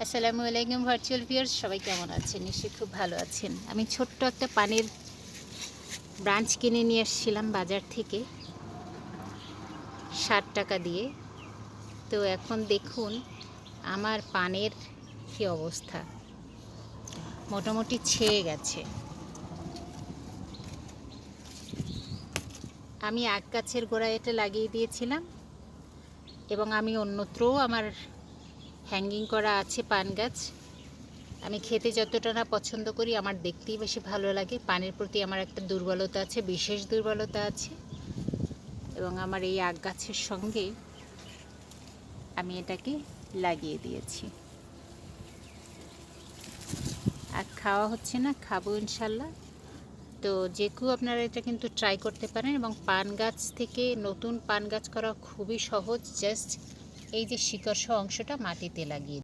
আসসালামু আলাইকুম virtual viewers, সবাই কেমন আছেন? নিশ্চয়ই খুব ভালো আছেন। আমি ছোট্ট একটা পানের ব্রাঞ্চ কিনে নিয়ে এসেছিলাম বাজার থেকে 60 টাকা দিয়ে। তো এখন দেখুন আমার পানের কি অবস্থা, মোটামুটি ছেয়ে গেছে। আমি আগ গাছের গোড়ায় এটা লাগিয়ে দিয়েছিলাম এবং আমি অন্যত্রও আমার হ্যাঙ্গিং করা আছে পান গাছ। আমি খেতে যতটা না পছন্দ করি, আমার দেখতেই বেশি ভালো লাগে। পানের প্রতি আমার একটা দুর্বলতা আছে, বিশেষ দুর্বলতা আছে, এবং আমার এই আগ গাছের সঙ্গে আমি এটাকে লাগিয়ে দিয়েছি। আর খাওয়া হচ্ছে না, খাবো ইনশাল্লাহ। তো যে কেউ আপনারা এটা কিন্তু ট্রাই করতে পারেন, এবং পান গাছ থেকে নতুন পান গাছ করা খুবই সহজ। জাস্ট এই যে শিকড় সহ অংশটা মাটিতে লাগিয়ে